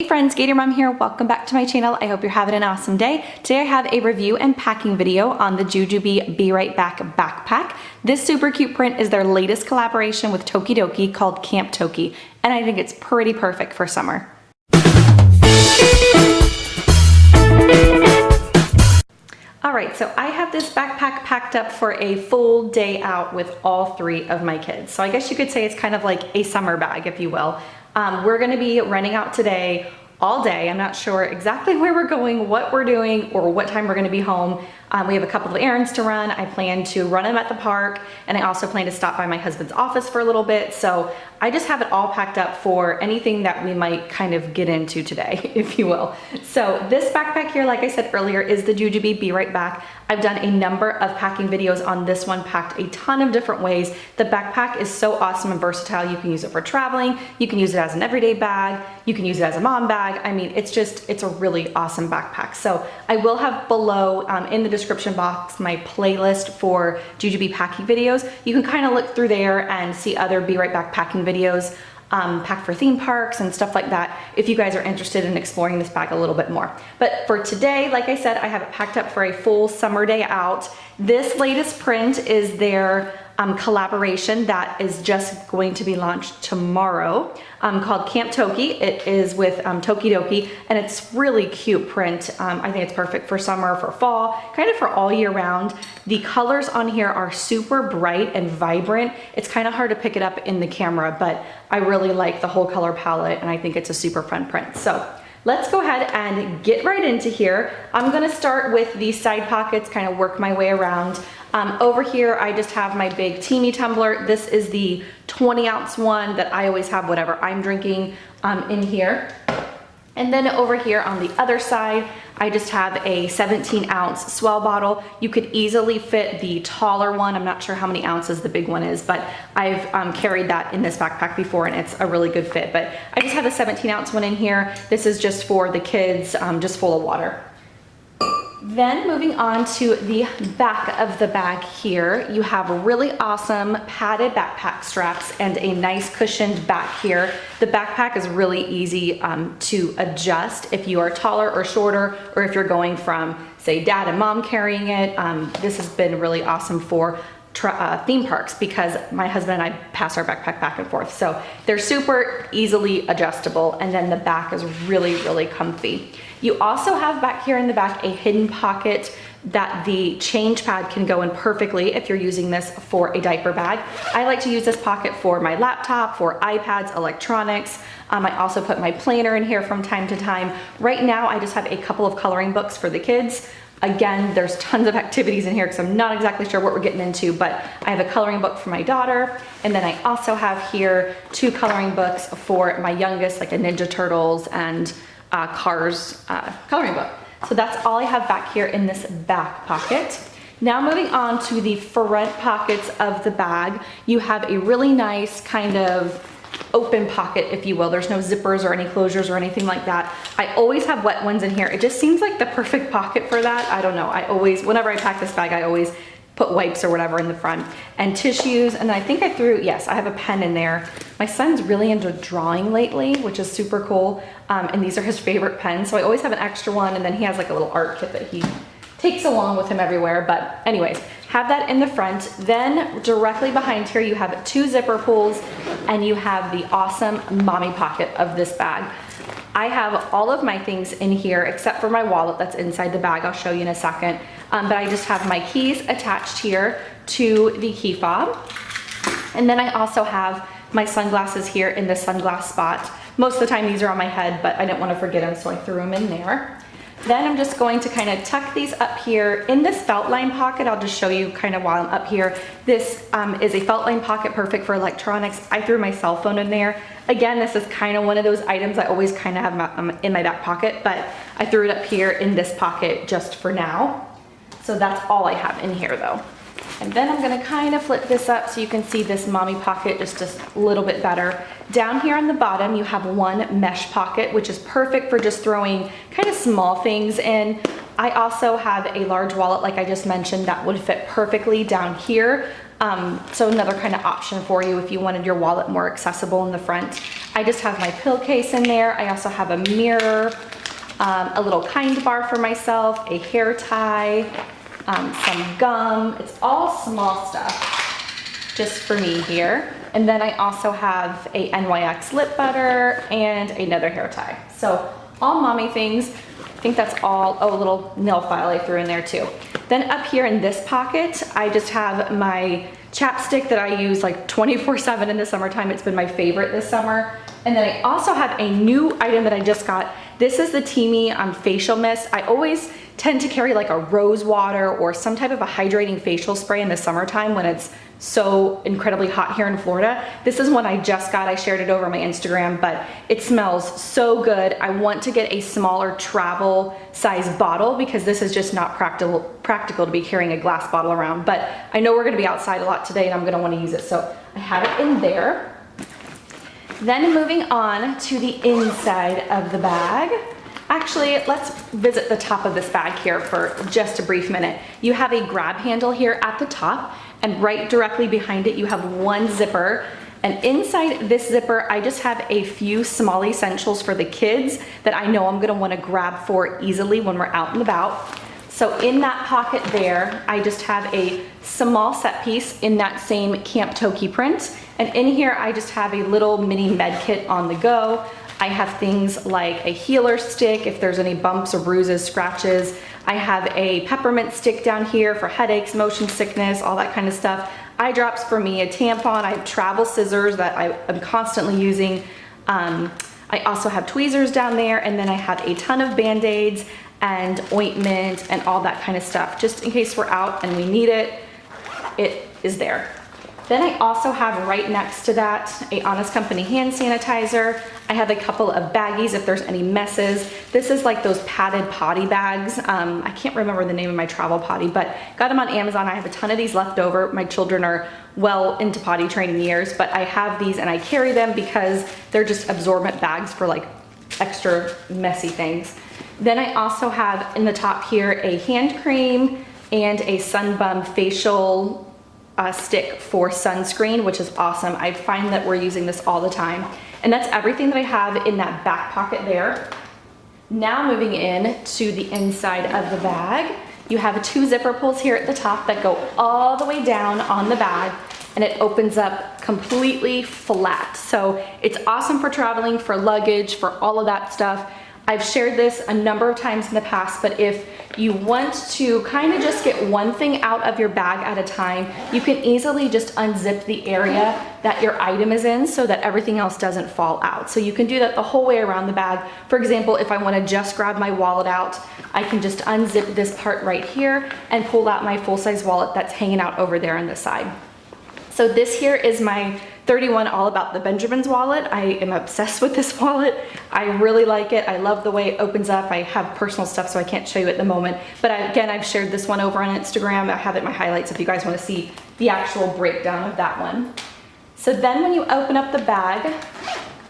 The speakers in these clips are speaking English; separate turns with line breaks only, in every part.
Hey friends, GatorMom here. Welcome back to my channel. I hope you're having an awesome day. Today I have a review and packing video on the Ju-Ju-Be Be Right Back backpack. This super cute print is their latest collaboration with Tokidoki called Camp Toki, and I think it's pretty perfect for summer. Alright, so I have this backpack packed up for a full day out with all three of my kids. So I guess you could say it's kind of like a summer bag, if you will. We're gonna be running out today all day. I'm not sure exactly where we're going, what we're doing, or what time we're gonna be home. We have a couple of errands to run. I plan to run them at the park, and I also plan to stop by my husband's office for a little bit. So I just have it all packed up for anything that we might kind of get into today, if you will. So this backpack here, like I said earlier, is the Ju-Ju-Be Be Right Back. I've done a number of packing videos on this one, packed a ton of different ways. The backpack is so awesome and versatile. You can use it for traveling. You can use it as an everyday bag. You can use it as a mom bag. I mean, it's a really awesome backpack. So I will have below in the description box my playlist for Ju-Ju-Be packing videos. You can kind of look through there and see other Be Right Back packing videos, packed for theme parks and stuff like that, if you guys are interested in exploring this bag a little bit more. But for today, like I said, I have it packed up for a full summer day out. This latest print is their collaboration that is just going to be launched tomorrow, called Camp Toki. It is with Tokidoki, and it's really cute print. I think it's perfect for summer, for fall, kind of for all year round. The colors on here are super bright and vibrant. It's kind of hard to pick it up in the camera, but I really like the whole color palette, and I think it's a super fun print. So let's go ahead and get right into here. I'm gonna start with the side pockets, kind of work my way around. Over here, I just have my big teeny tumbler. This is the 20-ounce one that I always have whatever I'm drinking in here. And then over here on the other side, I just have a 17-ounce swell bottle. You could easily fit the taller one. I'm not sure how many ounces the big one is, but I've carried that in this backpack before, and it's a really good fit. But I just have a 17-ounce one in here. This is just for the kids, just full of water. Then moving on to the back of the bag here, you have really awesome padded backpack straps and a nice cushioned back here. The backpack is really easy to adjust if you are taller or shorter, or if you're going from, say, dad and mom carrying it. This has been really awesome for theme parks because my husband and I pass our backpack back and forth. So they're super easily adjustable, and then the back is really, really comfy. You also have back here in the back a hidden pocket that the change pad can go in perfectly if you're using this for a diaper bag. I like to use this pocket for my laptop, for iPads, electronics. I also put my planner in here from time to time. Right now, I just have a couple of coloring books for the kids. Again, there's tons of activities in here because I'm not exactly sure what we're getting into, but I have a coloring book for my daughter. And then I also have here 2 coloring books for my youngest, like a Ninja Turtles and Cars coloring book. So that's all I have back here in this back pocket. Now moving on to the front pockets of the bag, you have a really nice kind of open pocket, if you will. There's no zippers or any closures or anything like that. I always have wet ones in here. It just seems like the perfect pocket for that. I don't know. Whenever I pack this bag, I always put wipes or whatever in the front and tissues. And I think yes, I have a pen in there. My son's really into drawing lately, which is super cool. And these are his favorite pens. So I always have an extra one. And then he has like a little art kit that he takes along with him everywhere. But anyways, have that in the front. Then directly behind here, you have 2 zipper pulls, and you have the awesome mommy pocket of this bag. I have all of my things in here except for my wallet that's inside the bag. I'll show you in a second. But I just have my keys attached here to the key fob. And then I also have my sunglasses here in the sunglass spot. Most of the time these are on my head, but I didn't want to forget them, so I threw them in there. Then I'm just going to kind of tuck these up here in this felt line pocket. I'll just show you kind of while I'm up here. This is a felt line pocket, perfect for electronics. I threw my cell phone in there. Again, this is kind of one of those items I always kind of have in my back pocket, but I threw it up here in this pocket just for now. So that's all I have in here though. And then I'm gonna kind of flip this up so you can see this mommy pocket just a little bit better. Down here on the bottom, you have 1 mesh pocket, which is perfect for just throwing kind of small things in. I also have a large wallet, like I just mentioned, that would fit perfectly down here. So another kind of option for you if you wanted your wallet more accessible in the front. I just have my pill case in there. I also have a mirror, a little kind bar for myself, a hair tie, some gum. It's all small stuff just for me here. And then I also have a NYX lip butter and another hair tie. So all mommy things. I think that's all. Oh, a little nail file I threw in there too. Then up here in this pocket, I just have my chapstick that I use like 24/7 in the summertime. It's been my favorite this summer. And then I also have a new item that I just got. This is the Teami facial mist. I always tend to carry like a rose water or some type of a hydrating facial spray in the summertime when it's so incredibly hot here in Florida. This is one I just got. I shared it over my Instagram, but it smells so good. I want to get a smaller travel size bottle because this is just not practical to be carrying a glass bottle around. But I know we're gonna be outside a lot today and I'm gonna wanna use it. So I have it in there. Then moving on to the inside of the bag. Actually, let's visit the top of this bag here for just a brief minute. You have a grab handle here at the top, and right directly behind it, you have one zipper. And inside this zipper, I just have a few small essentials for the kids that I know I'm gonna wanna grab for easily when we're out and about. So in that pocket there, I just have a small set piece in that same Camp Toki print. And in here, I just have a little mini med kit on the go. I have things like a healer stick if there's any bumps or bruises, scratches. I have a peppermint stick down here for headaches, motion sickness, all that kind of stuff. Eye drops for me, a tampon. I have travel scissors that I am constantly using. I also have tweezers down there, and then I have a ton of Band-Aids and ointment and all that kind of stuff. Just in case we're out and we need it, it is there. Then I also have right next to that a Honest Company hand sanitizer. I have a couple of baggies if there's any messes. This is like those padded potty bags. I can't remember the name of my travel potty, but got them on Amazon. I have a ton of these left over. My children are well into potty training years, but I have these and I carry them because they're just absorbent bags for like extra messy things. Then I also have in the top here a hand cream and a Sunbum facial stick for sunscreen, which is awesome. I find that we're using this all the time. And that's everything that I have in that back pocket there. Now moving in to the inside of the bag, you have two zipper pulls here at the top that go all the way down on the bag, and it opens up completely flat. So it's awesome for traveling, for luggage, for all of that stuff. I've shared this a number of times in the past, but if you want to kind of just get one thing out of your bag at a time, you can easily just unzip the area that your item is in so that everything else doesn't fall out. So you can do that the whole way around the bag. For example, if I want to just grab my wallet out, I can just unzip this part right here and pull out my full-size wallet that's hanging out over there on the side. So this here is my 31 All About the Benjamins wallet. I am obsessed with this wallet. I really like it. I love the way it opens up. I have personal stuff, so I can't show you at the moment. But again, I've shared this one over on Instagram. I have it in my highlights if you guys want to see the actual breakdown of that one. So then when you open up the bag,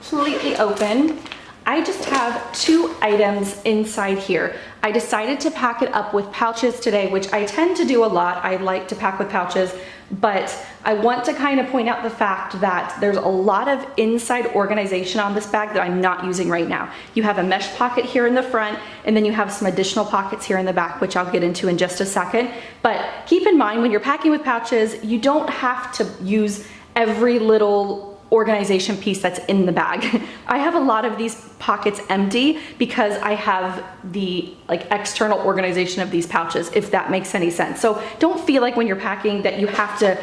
completely open, I just have two items inside here. I decided to pack it up with pouches today, which I tend to do a lot. I like to pack with pouches, but I want to kind of point out the fact that there's a lot of inside organization on this bag that I'm not using right now. You have a mesh pocket here in the front, and then you have some additional pockets here in the back, which I'll get into in just a second. But keep in mind, when you're packing with pouches, you don't have to use every little organization piece that's in the bag. I have a lot of these pockets empty because I have the external organization of these pouches, if that makes any sense. So don't feel like when you're packing that you have to,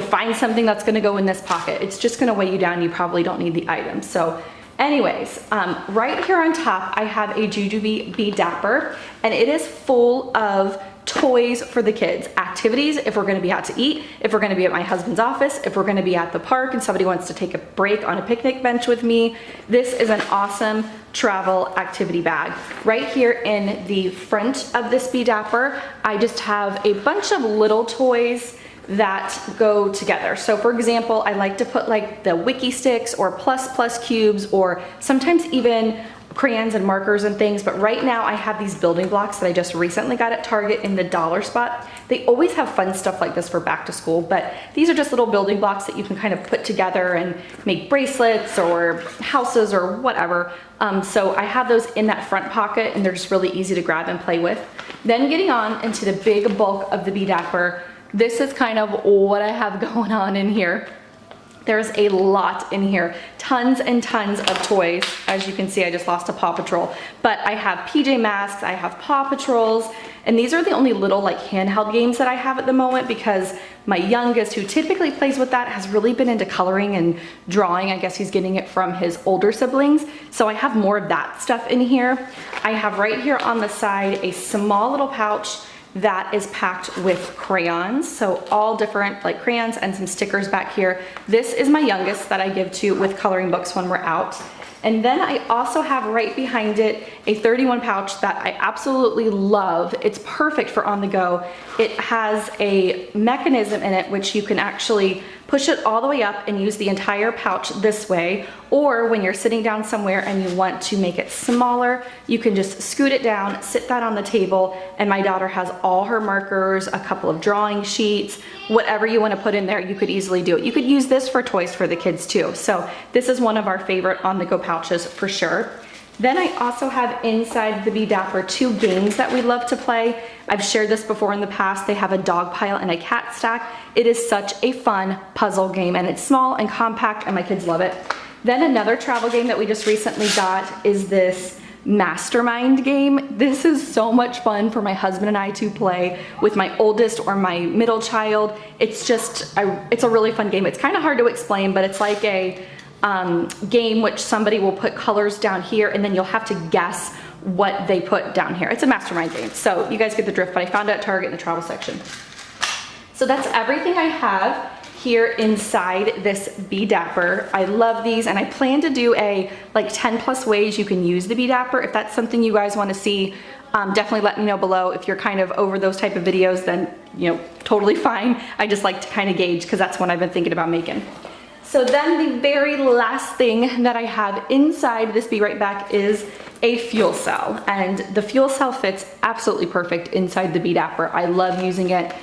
find something that's gonna go in this pocket. It's just gonna weigh you down. You probably don't need the item. So anyways, right here on top, I have a Ju-Ju-Be Dapper, and it is full of toys for the kids, activities if we're gonna be out to eat, if we're gonna be at my husband's office, if we're gonna be at the park and somebody wants to take a break on a picnic bench with me. This is an awesome travel activity bag. Right here in the front of this Be Dapper, I just have a bunch of little toys that go together. So for example, I like to put like the Wiki sticks or plus cubes, or sometimes even crayons and markers and things, but right now I have these building blocks that I just recently got at Target in the dollar spot. They always have fun stuff like this for back to school, but these are just little building blocks that you can kind of put together and make bracelets or houses or whatever. So I have those in that front pocket and they're just really easy to grab and play with. Then getting on into the big bulk of the Be Dapper, this is kind of what I have going on in here. There's a lot in here, tons and tons of toys. As you can see, I just lost a Paw Patrol, but I have PJ Masks, I have Paw Patrols, and these are the only little like handheld games that I have at the moment because my youngest, who typically plays with that, has really been into coloring and drawing. I guess he's getting it from his older siblings. So I have more of that stuff in here. I have right here on the side a small little pouch that is packed with crayons. So all different like crayons and some stickers back here. This is my youngest that I give to with coloring books when we're out. And then I also have right behind it a 31 pouch that I absolutely love. It's perfect for on the go. It has a mechanism in it which you can actually push it all the way up and use the entire pouch this way, or when you're sitting down somewhere and you want to make it smaller, you can just scoot it down, sit that on the table, and my daughter has all her markers, a couple of drawing sheets, whatever you want to put in there, you could easily do it. You could use this for toys for the kids too. So this is one of our favorite on-the-go pouches for sure. Then I also have inside the Be Dapper 2 games that we love to play. I've shared this before in the past. They have a dog pile and a cat stack. It is such a fun puzzle game and it's small and compact and my kids love it. Then another travel game that we just recently got is this Mastermind Game. This is so much fun for my husband and I to play with my oldest or my middle child. It's just, it's a really fun game. It's kind of hard to explain, but it's like a game which somebody will put colors down here and then you'll have to guess what they put down here. It's a mastermind game, so you guys get the drift, but I found it at Target in the travel section. So that's everything I have here inside this Be Dapper. I love these and I plan to do a like 10 plus ways you can use the Be Dapper. If that's something you guys want to see, definitely let me know below. If you're kind of over those type of videos, then you know, totally fine. I just like to kind of gauge because that's what I've been thinking about making. So then the very last thing that I have inside this Be Right Back is a fuel cell, and the fuel cell fits absolutely perfect inside the Be Dapper. I love using it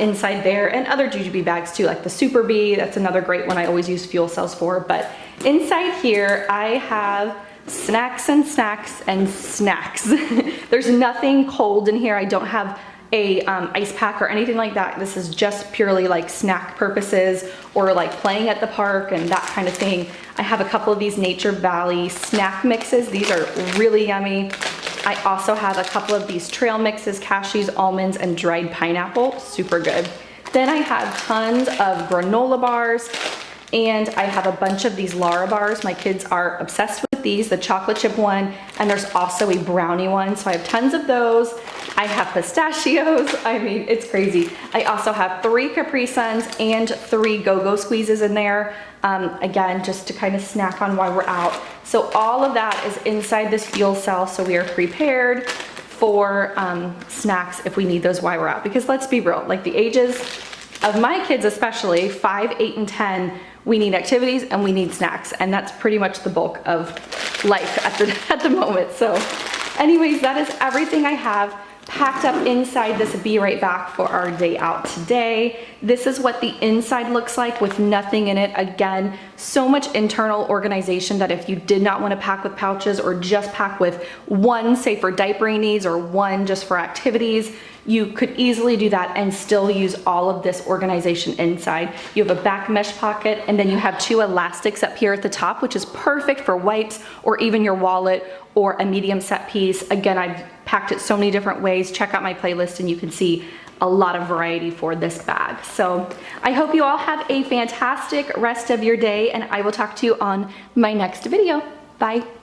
inside there and other Ju-Ju-Be bags too, like the Super Bee. That's another great one I always use fuel cells for. But inside here I have snacks and snacks and snacks. There's nothing cold in here. I don't have a ice pack or anything like that. This is just purely like snack purposes or like playing at the park and that kind of thing. I have a couple of these Nature Valley snack mixes. These are really yummy. I also have a couple of these trail mixes, cashews, almonds, and dried pineapple. Super good. Then I have tons of granola bars and I have a bunch of these Lara bars. My kids are obsessed with these, the chocolate chip one, and there's also a brownie one. So I have tons of those. I have pistachios. I mean, it's crazy. I also have 3 Capri Suns and 3 Go-Go Squeezes in there. Again, just to kind of snack on while we're out. So all of that is inside this fuel cell. So we are prepared for snacks if we need those while we're out. Because let's be real, like the ages of my kids, especially 5, 8, and 10, we need activities and we need snacks, and that's pretty much the bulk of life at the moment. So anyways, that is everything I have packed up inside this Be Right Back for our day out today. This is what the inside looks like with nothing in it. Again, so much internal organization that if you did not want to pack with pouches or just pack with one, say for diapering needs or one just for activities, you could easily do that and still use all of this organization inside. You have a back mesh pocket and then you have 2 elastics up here at the top, which is perfect for wipes or even your wallet or a medium set piece. Again, I've packed it so many different ways. Check out my playlist and you can see a lot of variety for this bag. So I hope you all have a fantastic rest of your day and I will talk to you on my next video. Bye.